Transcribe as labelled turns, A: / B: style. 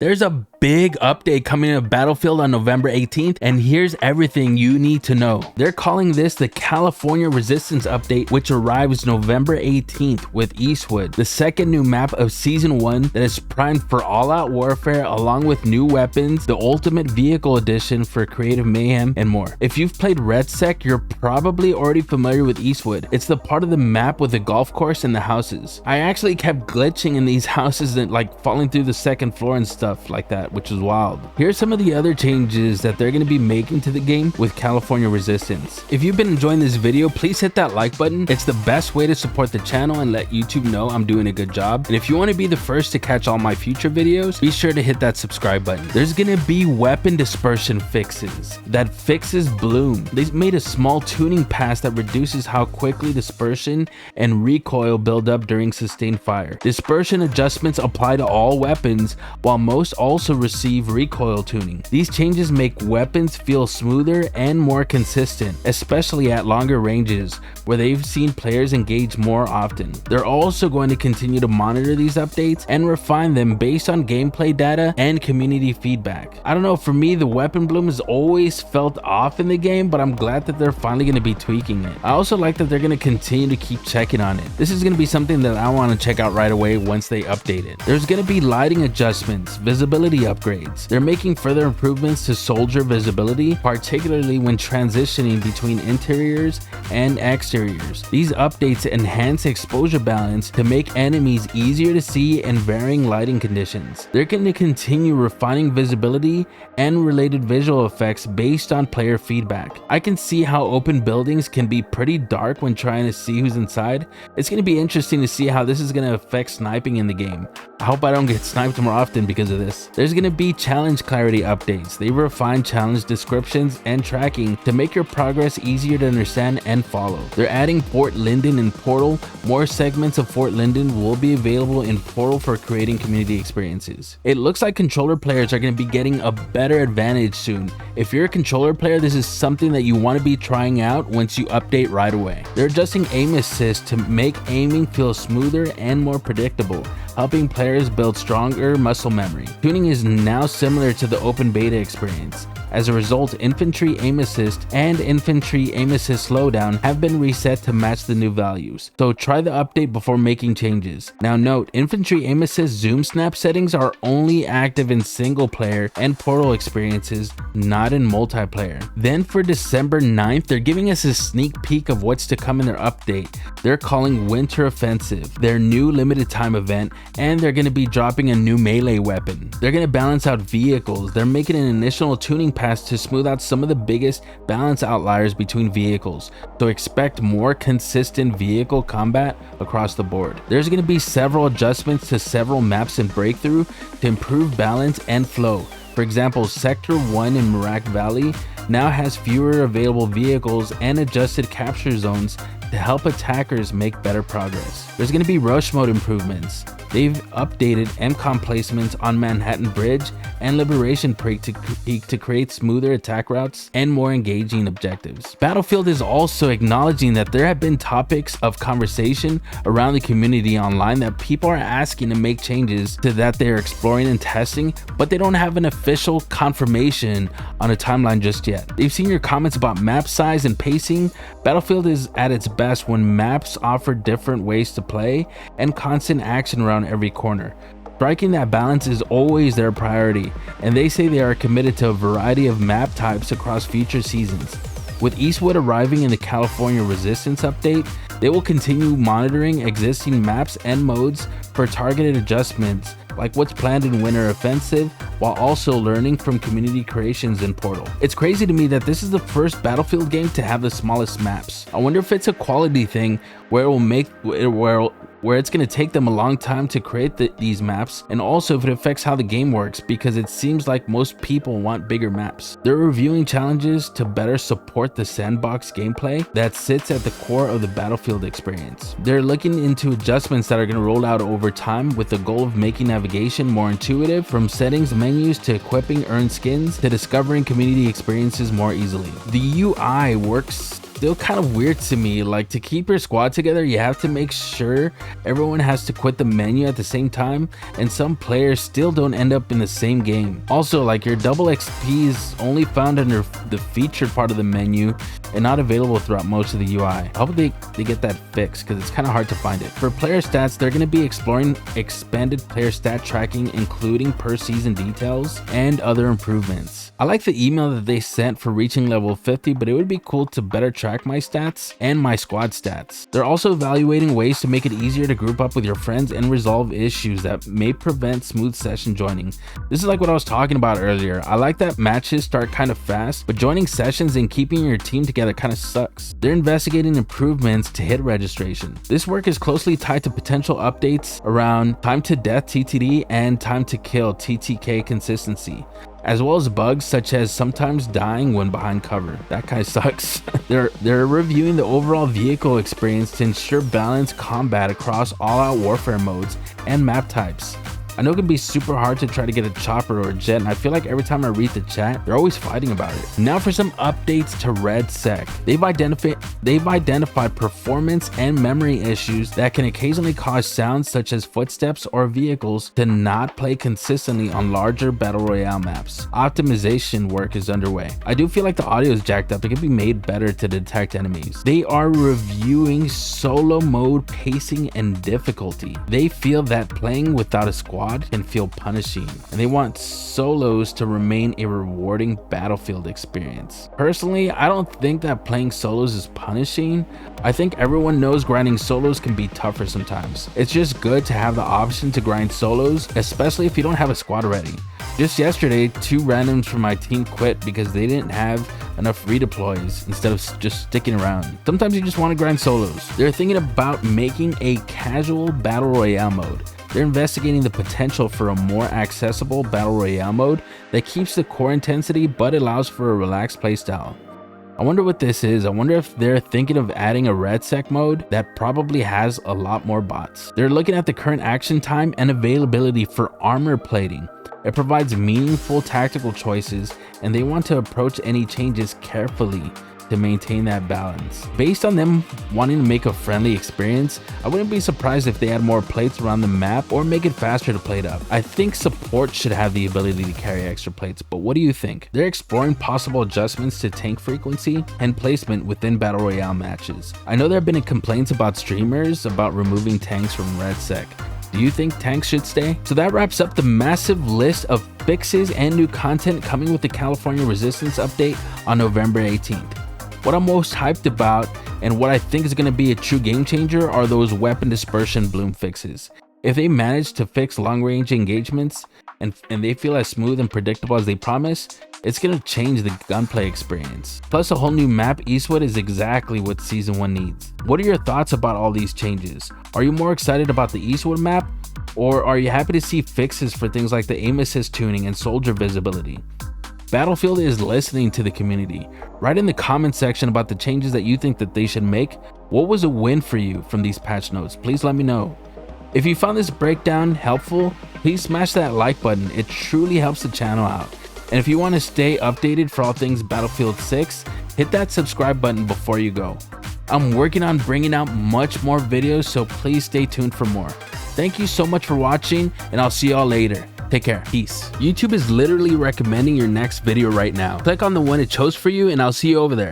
A: There's a big update coming to Battlefield on November 18th, and here's everything you need to know. They're calling this the California Resistance Update, which arrives November 18th with Eastwood, the second new map of Season 1 that is primed for all-out warfare, along with new weapons, the Ultimate Vehicle Edition for creative mayhem, and more. If you've played RedSec, you're probably already familiar with Eastwood. It's the part of the map with the golf course and the houses. I actually kept glitching in these houses and like falling through the second floor and stuff like that, which is wild. Here's some of the other changes that they're going to be making to the game with California Resistance. If you've been enjoying this video, please hit that like button. It's the best way to support the channel and let YouTube know I'm doing a good job. And if you want to be the first to catch all my future videos, be sure to hit that subscribe button. There's going to be weapon dispersion fixes that fixes bloom. They made a small tuning pass that reduces how quickly dispersion and recoil build up during sustained fire. Dispersion adjustments apply to all weapons, while most also receive recoil tuning. These changes make weapons feel smoother and more consistent, especially at longer ranges where they've seen players engage more often. They're also going to continue to monitor these updates and refine them based on gameplay data and community feedback. I don't know, for me the weapon bloom has always felt off in the game, but I'm glad that they're finally going to be tweaking it. I also like that they're going to continue to keep checking on it. This is going to be something that I want to check out right away once they update it. There's going to be lighting adjustments, visibility upgrades. They're making further improvements to soldier visibility, particularly when transitioning between interiors and exteriors. These updates enhance exposure balance to make enemies easier to see in varying lighting conditions. They're going to continue refining visibility and related visual effects based on player feedback. I can see how open buildings can be pretty dark when trying to see who's inside. It's going to be interesting to see how this is going to affect sniping in the game. I hope I don't get sniped more often because of this. There's going to be challenge clarity updates. They refine challenge descriptions and tracking to make your progress easier to understand and follow. They're adding Fort Linden and Portal. More segments of Fort Linden will be available in Portal for creating community experiences. It looks like controller players are going to be getting a better advantage soon. If you're a controller player, this is something that you want to be trying out once you update right away. They're adjusting aim assist to make aiming feel smoother and more predictable, helping players build stronger muscle memory. Tuning is now similar to the open beta experience. As a result, infantry aim assist and infantry aim assist slowdown have been reset to match the new values, so try the update before making changes. Now note, infantry aim assist zoom snap settings are only active in single player and portal experiences, not in multiplayer. Then for December 9th, they're giving us a sneak peek of what's to come in their update. They're calling Winter Offensive, their new limited time event, and they're going to be dropping a new melee weapon. They're going to balance out vehicles. They're making an initial tuning pass to smooth out some of the biggest balance outliers between vehicles, so expect more consistent vehicle combat across the board. There's going to be several adjustments to several maps in Breakthrough to improve balance and flow. For example, Sector 1 in Merak Valley now has fewer available vehicles and adjusted capture zones to help attackers make better progress. There's going to be rush mode improvements. They've updated MCOM placements on Manhattan Bridge and Liberation Peak to create smoother attack routes and more engaging objectives. Battlefield is also acknowledging that there have been topics of conversation around the community online that people are asking to make changes to that they're exploring and testing, but they don't have an official confirmation on a timeline just yet. They've seen your comments about map size and pacing. Battlefield is at its best when maps offer different ways to play and constant action around every corner. Striking that balance is always their priority, and they say they are committed to a variety of map types across future seasons. With Eastwood arriving in the California Resistance update, they will continue monitoring existing maps and modes for targeted adjustments like what's planned in Winter Offensive, while also learning from community creations in Portal. It's crazy to me that this is the first Battlefield game to have the smallest maps. I wonder if it's a quality thing where it will make where it's going to take them a long time to create these maps, and also if it affects how the game works, because it seems like most people want bigger maps. They're reviewing challenges to better support the sandbox gameplay that sits at the core of the Battlefield experience. They're looking into adjustments that are going to roll out over time with the goal of making navigation more intuitive, from settings menus to equipping earned skins to discovering community experiences more easily. The UI works still kind of weird to me. Like, to keep your squad together, you have to make sure everyone has to quit the menu at the same time, and some players still don't end up in the same game. Also, like, your double XP is only found under the featured part of the menu and not available throughout most of the UI. I hope they get that fixed, because it's kind of hard to find it. For player stats, they're going to be exploring expanded player stat tracking, including per season details and other improvements. I like the email that they sent for reaching level 50, but it would be cool to better track my stats and my squad stats. They're also evaluating ways to make it easier to group up with your friends and resolve issues that may prevent smooth session joining. This is like what I was talking about earlier. I like that matches start kind of fast, but joining sessions and keeping your team together kind of sucks. They're investigating improvements to hit registration. This work is closely tied to potential updates around time to death TTD and time to kill TTK consistency, as well as bugs such as sometimes dying when behind cover. That kind of sucks. They're reviewing the overall vehicle experience to ensure balanced combat across all-out warfare modes and map types. I know it can be super hard to try to get a chopper or a jet, and I feel like every time I read the chat, they're always fighting about it. Now for some updates to Red Sec. They've identified performance and memory issues that can occasionally cause sounds such as footsteps or vehicles to not play consistently on larger battle royale maps. Optimization work is underway. I do feel like the audio is jacked up. It can be made better to detect enemies. They are reviewing solo mode pacing and difficulty. They feel that playing without a squad can feel punishing, and they want solos to remain a rewarding battlefield experience. Personally, I don't think that playing solos is punishing. I think everyone knows grinding solos can be tougher sometimes. It's just good to have the option to grind solos, especially if you don't have a squad ready. Just yesterday, 2 randoms from my team quit because they didn't have enough redeploys instead of just sticking around. Sometimes you just want to grind solos. They're thinking about making a casual battle royale mode. They're investigating the potential for a more accessible battle royale mode that keeps the core intensity but allows for a relaxed playstyle. I wonder what this is. I wonder if they're thinking of adding a red sec mode that probably has a lot more bots. They're looking at the current action time and availability for armor plating. It provides meaningful tactical choices, and they want to approach any changes carefully to maintain that balance. Based on them wanting to make a friendly experience, I wouldn't be surprised if they add more plates around the map or make it faster to plate up. I think support should have the ability to carry extra plates, but what do you think? They're exploring possible adjustments to tank frequency and placement within battle royale matches. I know there have been complaints about streamers about removing tanks from Red Sec. Do you think tanks should stay? So that wraps up the massive list of fixes and new content coming with the California Resistance update on November 18th. What I'm most hyped about and what I think is going to be a true game changer are those weapon dispersion bloom fixes. If they manage to fix long range engagements and they feel as smooth and predictable as they promise, it's going to change the gunplay experience. Plus, a whole new map, Eastwood, is exactly what Season 1 needs. What are your thoughts about all these changes? Are you more excited about the Eastwood map, or are you happy to see fixes for things like the aim assist tuning and soldier visibility? Battlefield is listening to the community. Write in the comment section about the changes that you think that they should make. What was a win for you from these patch notes? Please let me know. If you found this breakdown helpful, please smash that like button. It truly helps the channel out. And if you want to stay updated for all things Battlefield 6, hit that subscribe button before you go. I'm working on bringing out much more videos, so please stay tuned for more. Thank you so much for watching, and I'll see y'all later. Take care. Peace. YouTube is literally recommending your next video right now. Click on the one it chose for you, and I'll see you over there.